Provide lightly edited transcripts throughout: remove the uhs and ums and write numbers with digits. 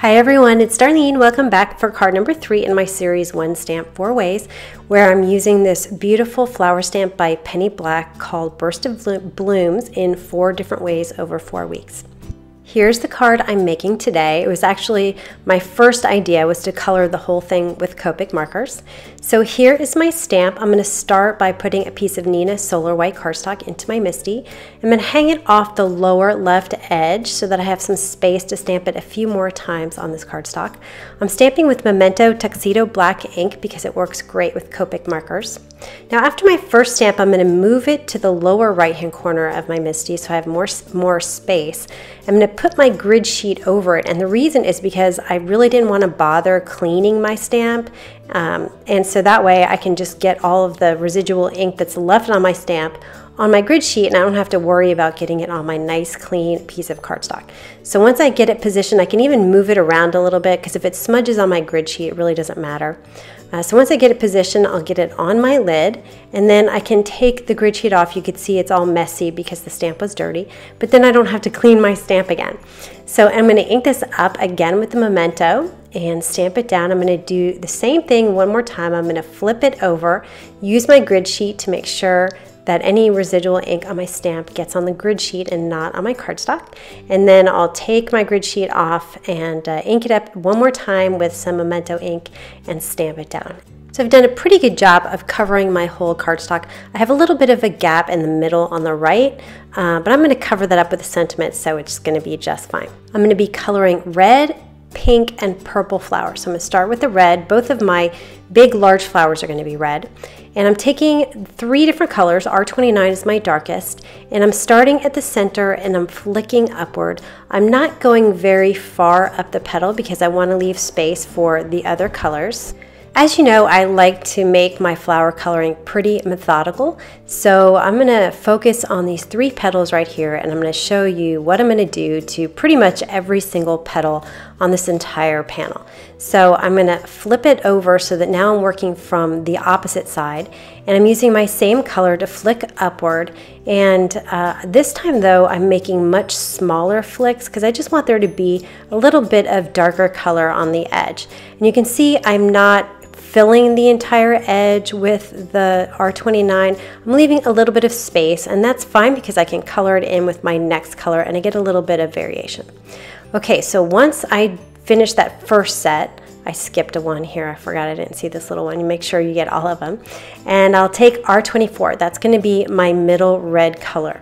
Hi everyone, it's Darlene. Welcome back for card number 3 in my series One Stamp 4 Ways, where I'm using this beautiful flower stamp by Penny Black called Burst of Blooms in 4 different ways over 4 weeks. Here's the card I'm making today. It was actually my first idea was to color the whole thing with Copic markers. So here is my stamp. I'm going to start by putting a piece of Nina Solar White cardstock into my MISTI. I'm going to hang it off the lower left edge so that I have some space to stamp it a few more times on this cardstock. I'm stamping with Memento Tuxedo Black ink because it works great with Copic markers. Now after my first stamp, I'm going to move it to the lower right hand corner of my MISTI so I have more space. I'm going to put my grid sheet over it, and the reason is because I really didn't want to bother cleaning my stamp, and so that way I can just get all of the residual ink that's left on my stamp on my grid sheet, and I don't have to worry about getting it on my nice clean piece of cardstock. So once I get it positioned, I can even move it around a little bit because if it smudges on my grid sheet, it really doesn't matter. So once I get it positioned, I'll get it on my lid, and then I can take the grid sheet off. You can see it's all messy because the stamp was dirty, but then I don't have to clean my stamp again. So I'm going to ink this up again with the Memento and stamp it down. I'm going to do the same thing one more time. I'm going to flip it over, use my grid sheet to make sure that any residual ink on my stamp gets on the grid sheet and not on my cardstock. And then I'll take my grid sheet off and ink it up one more time with some Memento ink and stamp it down. So I've done a pretty good job of covering my whole cardstock. I have a little bit of a gap in the middle on the right, but I'm going to cover that up with a sentiment, so it's going to be just fine. I'm going to be coloring red, pink, and purple flowers. So I'm going to start with the red. Both of my big large flowers are going to be red, and I'm taking 3 different colors. R29 is my darkest, and I'm starting at the center and I'm flicking upward. I'm not going very far up the petal because I want to leave space for the other colors. As you know, I like to make my flower coloring pretty methodical, so I'm going to focus on these 3 petals right here, and I'm going to show you what I'm going to do to pretty much every single petal on this entire panel. So I'm going to flip it over so that now I'm working from the opposite side, and I'm using my same color to flick upward, and this time though I'm making much smaller flicks because I just want there to be a little bit of darker color on the edge. And you can see I'm not filling the entire edge with the R29. I'm leaving a little bit of space, and that's fine because I can color it in with my next color and I get a little bit of variation. Okay, so once I finish that first set, I skipped a one here. I forgot I didn't see this little one. You make sure you get all of them. And I'll take R24. That's going to be my middle red color.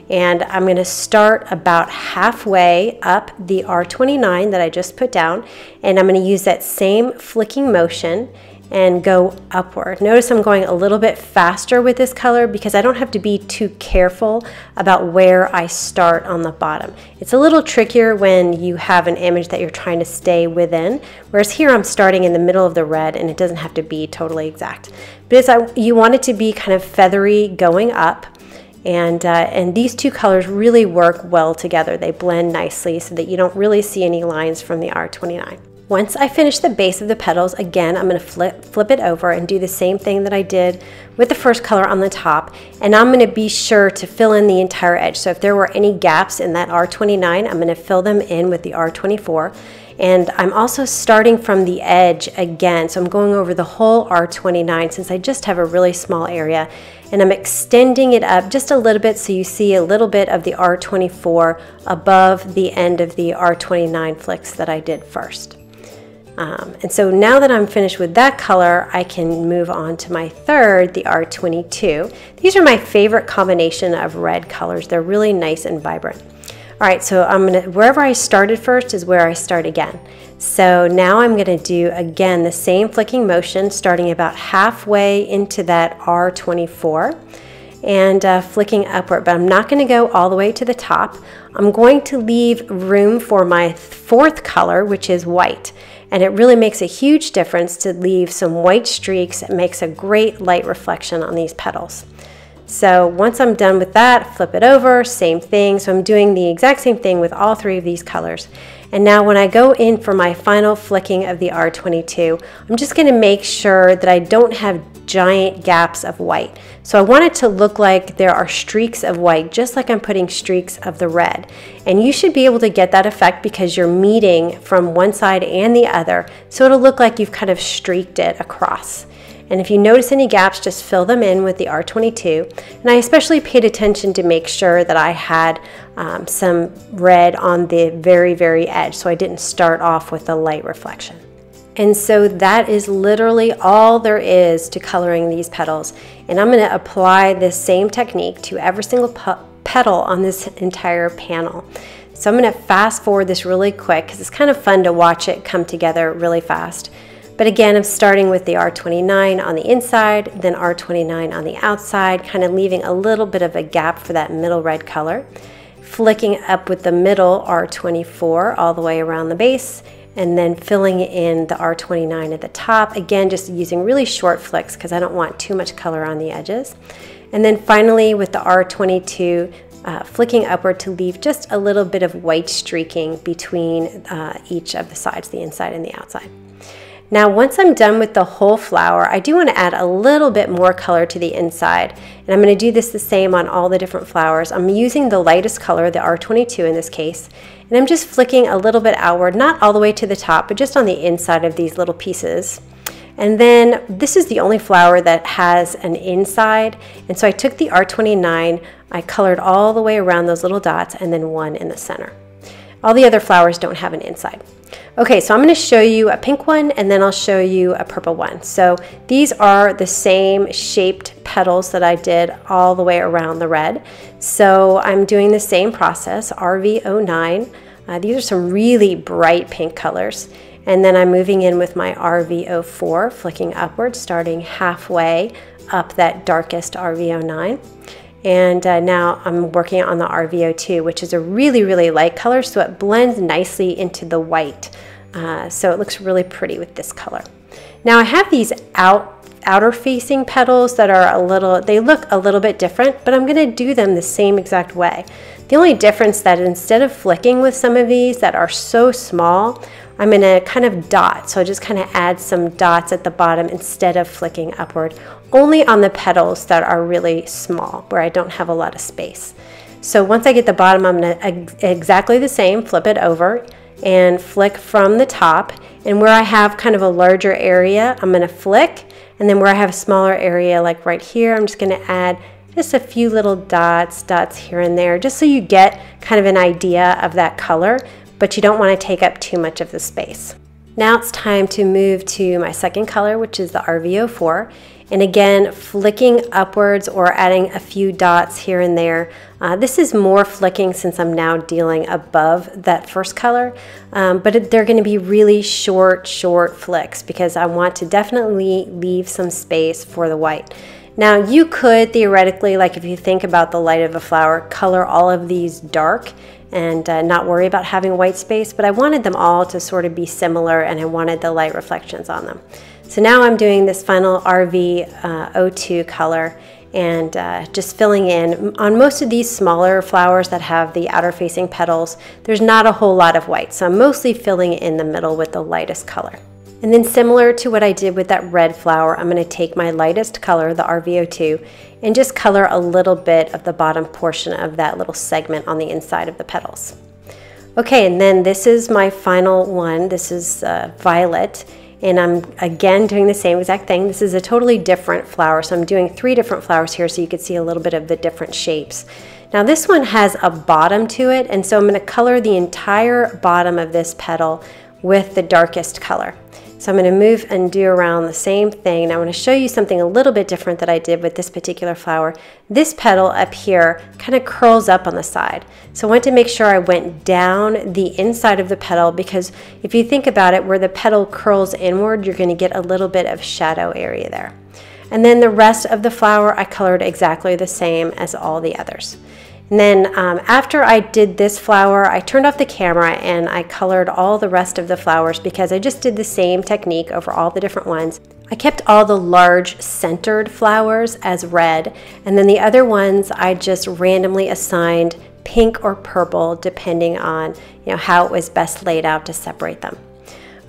And I'm going to start about halfway up the R29 that I just put down, and I'm going to use that same flicking motion and go upward. Notice I'm going a little bit faster with this color because I don't have to be too careful about where I start on the bottom. It's a little trickier when you have an image that you're trying to stay within, whereas here I'm starting in the middle of the red and it doesn't have to be totally exact. But you want it to be kind of feathery going up. And these 2 colors really work well together. They blend nicely so that you don't really see any lines from the R29. Once I finish the base of the petals, again, I'm going to flip it over and do the same thing that I did with the first color on the top. And I'm going to be sure to fill in the entire edge. So if there were any gaps in that R29, I'm going to fill them in with the R24. And I'm also starting from the edge again. So I'm going over the whole R29 since I just have a really small area. And I'm extending it up just a little bit so you see a little bit of the R24 above the end of the R29 flicks that I did first. And so now that I'm finished with that color, I can move on to my third, the R22. These are my favorite combination of red colors. They're really nice and vibrant. All right, so wherever I started first is where I start again. So now I'm going to do, again, the same flicking motion, starting about halfway into that R24 and flicking upward. But I'm not going to go all the way to the top. I'm going to leave room for my 4th color, which is white. And it really makes a huge difference to leave some white streaks. It makes a great light reflection on these petals. So once I'm done with that, flip it over, same thing. So I'm doing the exact same thing with all 3 of these colors. And now when I go in for my final flicking of the R22, I'm just going to make sure that I don't have giant gaps of white. So I want it to look like there are streaks of white, just like I'm putting streaks of the red. And you should be able to get that effect because you're meeting from one side and the other. So it'll look like you've kind of streaked it across. And if you notice any gaps, just fill them in with the R22. And I especially paid attention to make sure that I had some red on the very, very edge, so I didn't start off with a light reflection. And so that is literally all there is to coloring these petals. And I'm going to apply this same technique to every single petal on this entire panel. So I'm going to fast forward this really quick because it's kind of fun to watch it come together really fast. But again, I'm starting with the R29 on the inside, then R29 on the outside, kind of leaving a little bit of a gap for that middle red color. Flicking up with the middle R24 all the way around the base, and then filling in the R29 at the top. Again, just using really short flicks because I don't want too much color on the edges. And then finally with the R22, flicking upward to leave just a little bit of white streaking between each of the sides, the inside and the outside. Now, once I'm done with the whole flower, I do want to add a little bit more color to the inside. And I'm going to do this the same on all the different flowers. I'm using the lightest color, the R22 in this case, and I'm just flicking a little bit outward, not all the way to the top, but just on the inside of these little pieces. And then this is the only flower that has an inside. And so I took the R29, I colored all the way around those little dots, and then one in the center. All the other flowers don't have an inside. Okay, so I'm going to show you a pink one and then I'll show you a purple one. So these are the same shaped petals that I did all the way around the red. So I'm doing the same process, RV09. These are some really bright pink colors. And then I'm moving in with my RV04, flicking upward, starting halfway up that darkest RV09. And now I'm working on the RV02, which is a really, really light color, so it blends nicely into the white. So it looks really pretty with this color. Now I have these outer facing petals that are they look a little bit different, but I'm going to do them the same exact way. The only difference that instead of flicking with some of these that are so small, I'm going to kind of dot. So I just kind of add some dots at the bottom instead of flicking upward, only on the petals that are really small where I don't have a lot of space. So once I get the bottom, I'm going to exactly the same, flip it over and flick from the top. And where I have kind of a larger area, I'm going to flick. And then where I have a smaller area, like right here, I'm just going to add just a few little dots here and there, just so you get kind of an idea of that color, but you don't want to take up too much of the space. Now it's time to move to my second color, which is the RV04. And again, flicking upwards or adding a few dots here and there. This is more flicking since I'm now dealing above that first color, but they're going to be really short flicks because I want to definitely leave some space for the white. Now you could theoretically, like if you think about the light of a flower, color all of these dark and not worry about having white space, but I wanted them all to sort of be similar and I wanted the light reflections on them. So now I'm doing this final RV02 color and just filling in. On most of these smaller flowers that have the outer facing petals, there's not a whole lot of white, so I'm mostly filling in the middle with the lightest color. And then similar to what I did with that red flower, I'm going to take my lightest color, the RV02, and just color a little bit of the bottom portion of that little segment on the inside of the petals. Okay, and then this is my final one. This is violet. And I'm again doing the same exact thing. This is a totally different flower. So I'm doing 3 different flowers here so you can see a little bit of the different shapes. Now this one has a bottom to it, and so I'm going to color the entire bottom of this petal with the darkest color. So I'm going to move and do around the same thing. Now I want to show you something a little bit different that I did with this particular flower. This petal up here kind of curls up on the side. So I want to make sure I went down the inside of the petal because if you think about it, where the petal curls inward, you're going to get a little bit of shadow area there. And then the rest of the flower I colored exactly the same as all the others. And then after I did this flower, I turned off the camera and I colored all the rest of the flowers because I just did the same technique over all the different ones. I kept all the large centered flowers as red, and then the other ones I just randomly assigned pink or purple depending on how it was best laid out to separate them.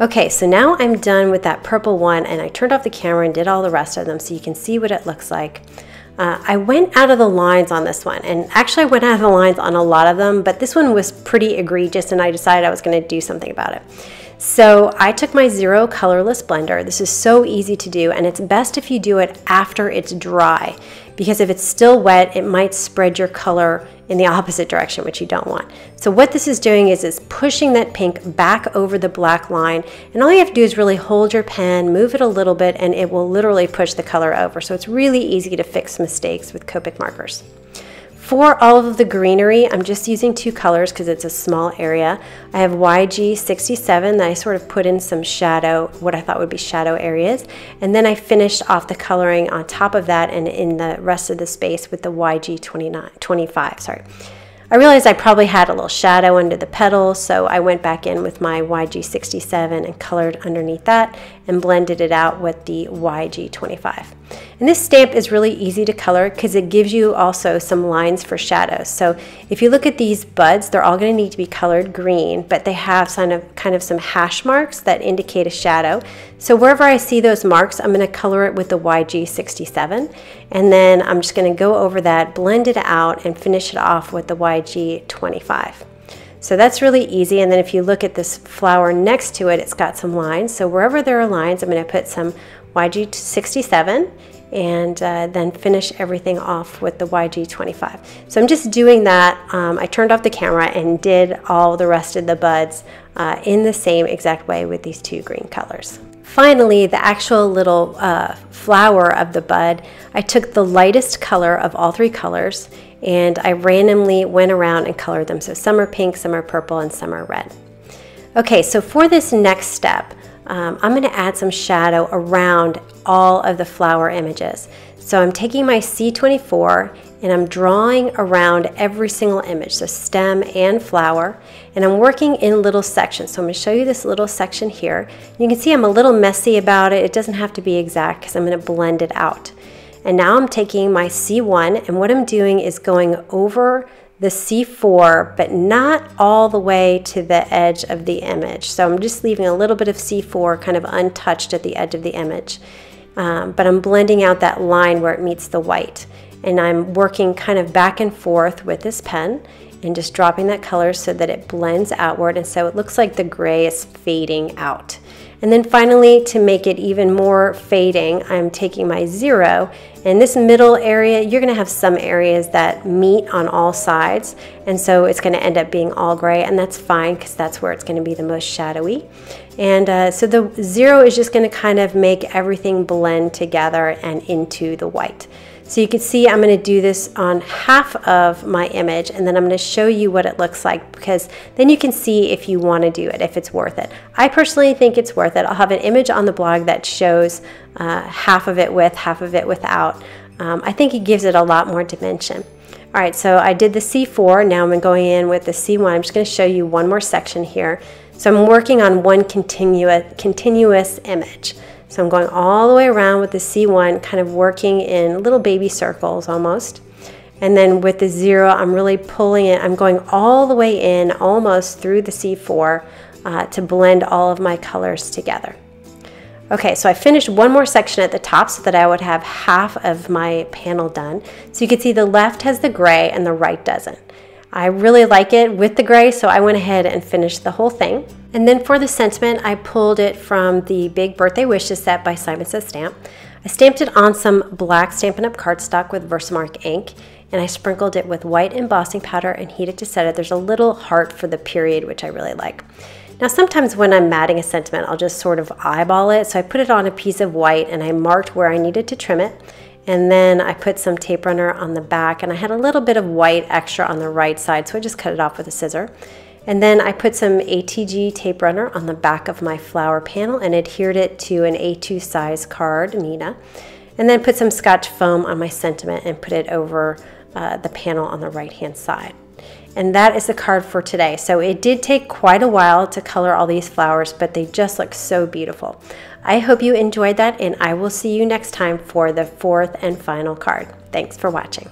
Okay, so now I'm done with that purple one, and I turned off the camera and did all the rest of them so you can see what it looks like. I went out of the lines on this one, and actually I went out of the lines on a lot of them, but this one was pretty egregious and I decided I was going to do something about it. So I took my Zero colorless blender. This is so easy to do, and it's best if you do it after it's dry, because if it's still wet, it might spread your color in the opposite direction, which you don't want. So what this is doing is it's pushing that pink back over the black line, and all you have to do is really hold your pen, move it a little bit, and it will literally push the color over. So it's really easy to fix mistakes with Copic markers. For all of the greenery, I'm just using two colors because it's a small area. I have YG67 that I sort of put in some shadow, what I thought would be shadow areas. And then I finished off the coloring on top of that and in the rest of the space with the YG25. I realized I probably had a little shadow under the petal, so I went back in with my YG67 and colored underneath that and blended it out with the YG25. And this stamp is really easy to color because it gives you also some lines for shadows. So if you look at these buds, they're all going to need to be colored green, but they have kind of some hash marks that indicate a shadow. So wherever I see those marks, I'm going to color it with the YG67, and then I'm just going to go over that, blend it out, and finish it off with the YG25. So that's really easy. And then if you look at this flower next to it, it's got some lines. So wherever there are lines, I'm going to put some YG67 and then finish everything off with the YG25. So I'm just doing that. I turned off the camera and did all the rest of the buds in the same exact way with these two green colors. Finally, the actual little flower of the bud, I took the lightest color of all three colors and I randomly went around and colored them. So some are pink, some are purple, and some are red. Okay, so for this next step, I'm going to add some shadow around all of the flower images. So I'm taking my C24 and I'm drawing around every single image, so stem and flower, and I'm working in little sections. So I'm going to show you this little section here. You can see I'm a little messy about it. It doesn't have to be exact because I'm going to blend it out. And now I'm taking my C1, and what I'm doing is going over the C4, but not all the way to the edge of the image. So I'm just leaving a little bit of C4 kind of untouched at the edge of the image. But I'm blending out that line where it meets the white. And I'm working kind of back and forth with this pen and just dropping that color so that it blends outward, and so it looks like the gray is fading out. And then finally, to make it even more fading, I'm taking my Zero, and this middle area, you're going to have some areas that meet on all sides, and so it's going to end up being all gray, and that's fine because that's where it's going to be the most shadowy. And so the Zero is just going to kind of make everything blend together and into the white. So you can see I'm going to do this on half of my image, and then I'm going to show you what it looks like, because then you can see if you want to do it, if it's worth it. I personally think it's worth it. I'll have an image on the blog that shows half of it with, half of it without. I think it gives it a lot more dimension. All right, so I did the C4. Now I'm going in with the C1. I'm just going to show you one more section here. So I'm working on one continuous image. So I'm going all the way around with the C1, kind of working in little baby circles almost. And then with the Zero, I'm really pulling it. I'm going all the way in, almost through the C4 to blend all of my colors together. Okay, so I finished one more section at the top so that I would have half of my panel done. So you can see the left has the gray and the right doesn't. I really like it with the gray, so I went ahead and finished the whole thing. And then for the sentiment, I pulled it from the Big Birthday Wishes set by Simon Says Stamp. I stamped it on some black Stampin' Up! Cardstock with Versamark ink, and I sprinkled it with white embossing powder and heated to set it. There's a little heart for the period, which I really like. Now sometimes when I'm matting a sentiment, I'll just sort of eyeball it. So I put it on a piece of white and I marked where I needed to trim it. And then I put some tape runner on the back, and I had a little bit of white extra on the right side, so I just cut it off with a scissor. And then I put some ATG tape runner on the back of my flower panel and adhered it to an A2 size card, Nina. And then put some Scotch foam on my sentiment and put it over the panel on the right hand side. And that is the card for today. So it did take quite a while to color all these flowers, but they just look so beautiful. I hope you enjoyed that, and I will see you next time for the fourth and final card. Thanks for watching.